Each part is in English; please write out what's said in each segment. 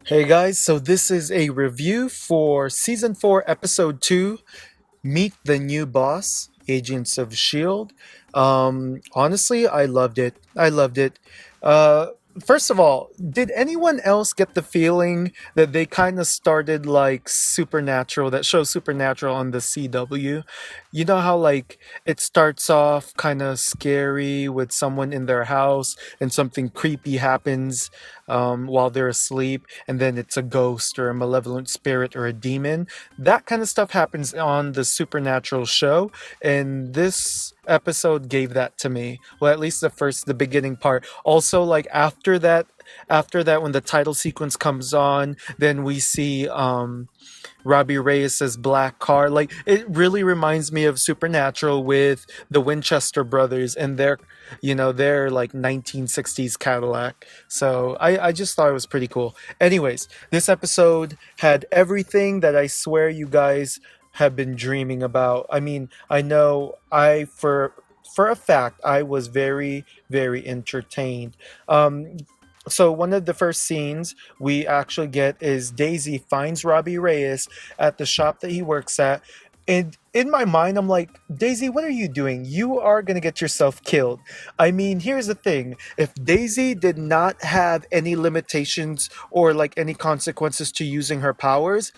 Hey guys, so this is a review for season 4, episode 2, Meet the New Boss, Agents of S.H.I.E.L.D. Honestly, I loved it. I loved it. Uh, First of all, did anyone else get the feeling that they kind of started like Supernatural, that show Supernatural on the CW? You know how like it starts off kind of scary with someone in their house and something creepy happens while they're asleep, and then it's a ghost or a malevolent spirit or a demon. That kind of stuff happens on the Supernatural show, and this episode gave that to me. Well, at least the beginning part. Also, like after that when the title sequence comes on, then we see Robbie Reyes' black car. Like it really reminds me of Supernatural with the Winchester brothers and their like 1960s Cadillac. So I just thought it was pretty cool. Anyways, this episode had everything that I swear you guys have been dreaming about. I mean, I know I for a fact I was very very entertained. So one of the first scenes we actually get is Daisy finds Robbie Reyes at the shop that he works at. And in my mind, I'm like, Daisy, what are you doing? You are going to get yourself killed. I mean, here's the thing. If Daisy did not have any limitations or like any consequences to using her powers,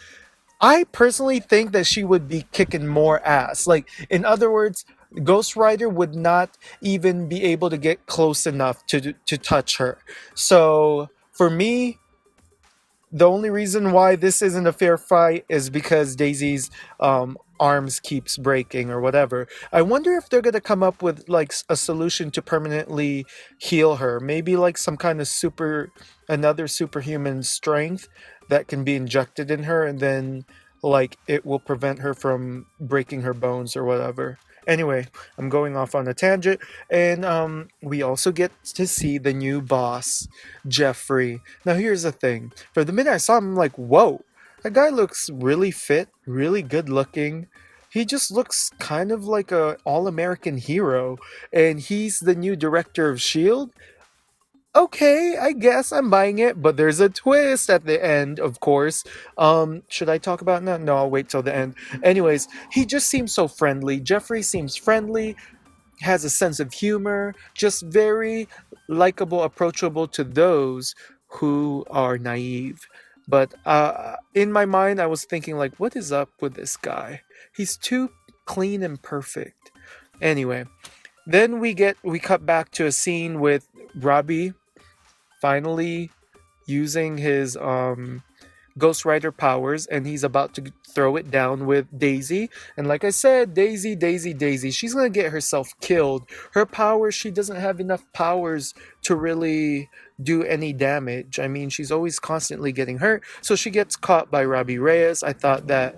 I personally think that she would be kicking more ass. Like, in other words, Ghost Rider would not even be able to get close enough to touch her. So, for me, the only reason why this isn't a fair fight is because Daisy's arms keeps breaking or whatever. I wonder if they're gonna come up with like a solution to permanently heal her. Maybe like some kind of another superhuman strength that can be injected in her, and then like it will prevent her from breaking her bones or whatever. Anyway, I'm going off on a tangent, and we also get to see the new boss, Jeffrey. Now, here's the thing. For the minute I saw him, I'm like, whoa, that guy looks really fit, really good looking. He just looks kind of like a all-American hero, and he's the new director of S.H.I.E.L.D. Okay, I guess I'm buying it, but there's a twist at the end, of course. Should I talk about that? No, I'll wait till the end. Anyways, he just seems so friendly. Jeffrey seems friendly, has a sense of humor, just very likable, approachable to those who are naive. But in my mind, I was thinking, like, what is up with this guy? He's too clean and perfect. Anyway, then we cut back to a scene with Robbie finally using his Ghost Rider powers, and he's about to throw it down with Daisy. And like I said, Daisy, Daisy, Daisy, she's gonna get herself killed. Her powers, she doesn't have enough powers to really do any damage. I mean, she's always constantly getting hurt, so she gets caught by Robbie Reyes. I thought that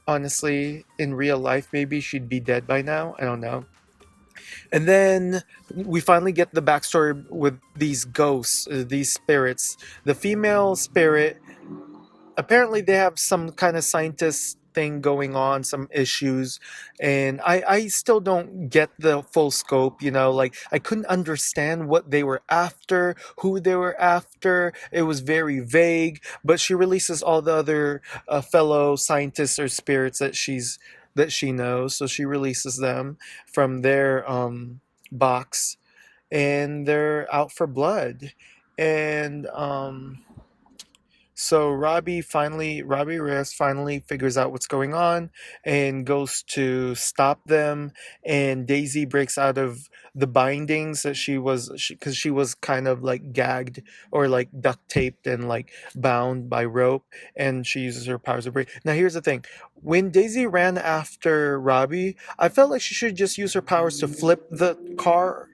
honestly, in real life, maybe she'd be dead by now. I don't know. And then we finally get the backstory with these ghosts, these spirits. The female spirit, apparently they have some kind of scientist thing going on, some issues, and I still don't get the full scope, like I couldn't understand what they were after, who they were after. It was very vague, but she releases all the other fellow scientists or spirits that she knows, so she releases them from their box, and they're out for blood. And so Robbie Reyes finally figures out what's going on and goes to stop them. And Daisy breaks out of the bindings that because she was kind of like gagged or like duct taped and like bound by rope, and she uses her powers to break. Now here's the thing: when Daisy ran after Robbie, I felt like she should just use her powers to flip the car.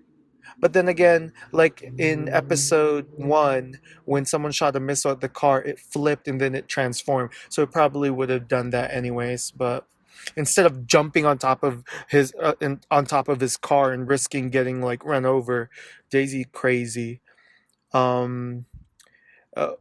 But then again, like in episode 1, when someone shot a missile at the car, it flipped and then it transformed. So it probably would have done that anyways. But instead of jumping on top of his car and risking getting like run over, Daisy crazy. Um, uh,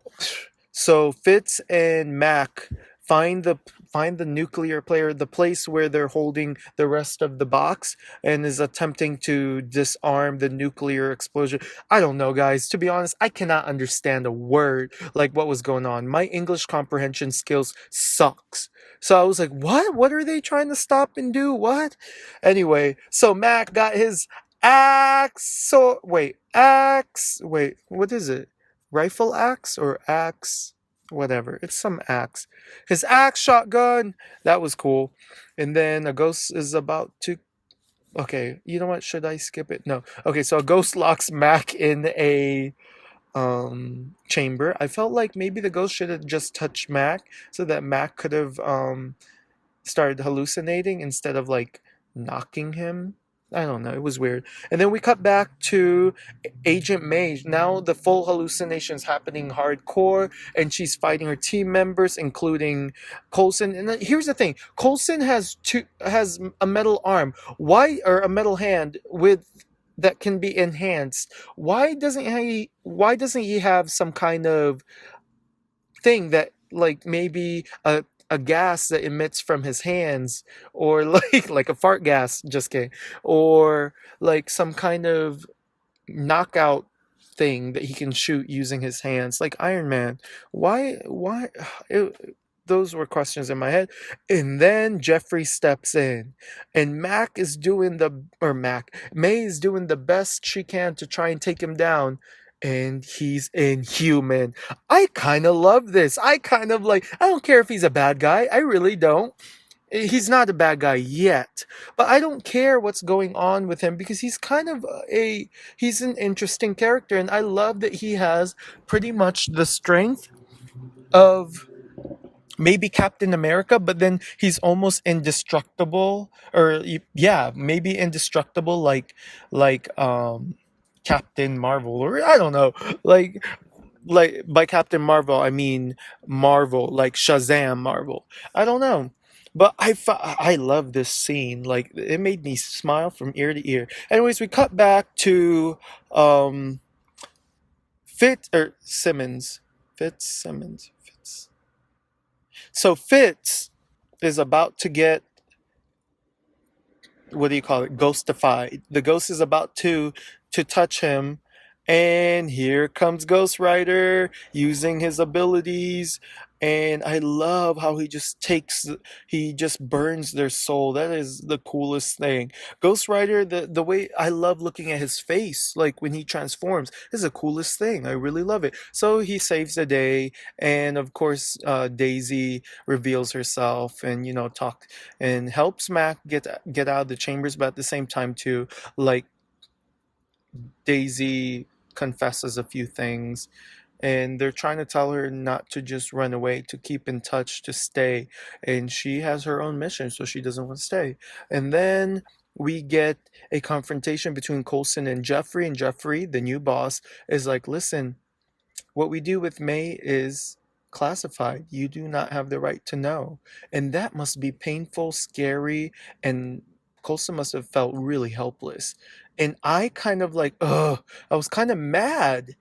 so Fitz and Mac find the find the nuclear player, the place where they're holding the rest of the box, and is attempting to disarm the nuclear explosion. I don't know, guys. To be honest, I cannot understand a word like what was going on. My English comprehension skills sucks. So I was like, what? What are they trying to stop and do? What? Anyway, so Mac got his axe. So wait, axe. Wait, what is it? Rifle axe or axe? Whatever. It's some axe. His axe shotgun. That was cool. And then a ghost is about to. Okay, you know what? Should I skip it? No. Okay, so a ghost locks Mac in a chamber. I felt like maybe the ghost should have just touched Mac so that Mac could have started hallucinating instead of like knocking him. I don't know. It was weird. And then we cut back to Agent May. Now the full hallucination is happening hardcore, and she's fighting her team members, including Coulson. And then, here's the thing: Coulson has a metal arm. Why, or a metal hand with that can be enhanced? Why doesn't he have some kind of thing that, like, maybe a gas that emits from his hands, or like a fart gas, just kidding, or like some kind of knockout thing that he can shoot using his hands like Iron Man? Why those were questions in my head. And then Jeffrey steps in, and May is doing the best she can to try and take him down, and he's inhuman. I kind of love this. I kind of like, I don't care if he's a bad guy. I really don't. He's not a bad guy yet, but I don't care what's going on with him because he's kind of he's an interesting character, and I love that he has pretty much the strength of maybe Captain America, but then he's almost indestructible, or yeah, maybe indestructible, like Captain Marvel, or I don't know, like by Captain Marvel I mean Marvel, like Shazam Marvel. I don't know. But I love this scene. Like, it made me smile from ear to ear. Anyways, we cut back to um Fitz or Simmons. Fitz. So Fitz is about to get, what do you call it, ghostified. The ghost is about to touch him, and here comes Ghost Rider using his abilities. And I love how he just burns their soul. That is the coolest thing. Ghost Rider, the way I love looking at his face, like when he transforms, is the coolest thing. I really love it. So he saves the day, and of course, Daisy reveals herself, and talk and helps Mac get out of the chambers. But at the same time, too, like, Daisy confesses a few things, and they're trying to tell her not to just run away, to keep in touch, to stay. And she has her own mission, so she doesn't want to stay. And then we get a confrontation between Coulson and Jeffrey, the new boss, is like, listen, what we do with May is classified. You do not have the right to know. And that must be painful, scary, and Coulson must have felt really helpless. And I kind of like, ugh, I was kind of mad.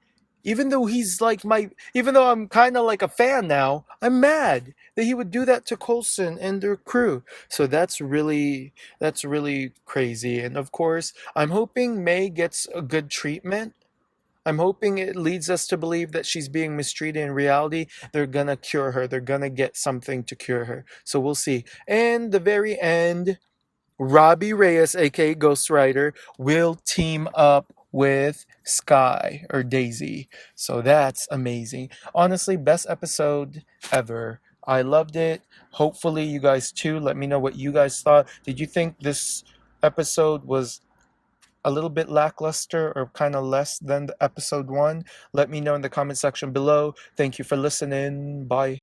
Even though I'm kind of like a fan now, I'm mad that he would do that to Coulson and their crew. So that's really crazy. And of course, I'm hoping May gets a good treatment. I'm hoping it leads us to believe that she's being mistreated in reality. They're gonna cure her. They're gonna get something to cure her. So we'll see. And the very end, Robbie Reyes, aka Ghost Rider, will team up with Sky or Daisy. So that's amazing. Honestly, best episode ever. I loved it. Hopefully, you guys too. Let me know what you guys thought. Did you think this episode was a little bit lackluster or kind of less than the episode one? Let me know in the comment section below. Thank you for listening. Bye.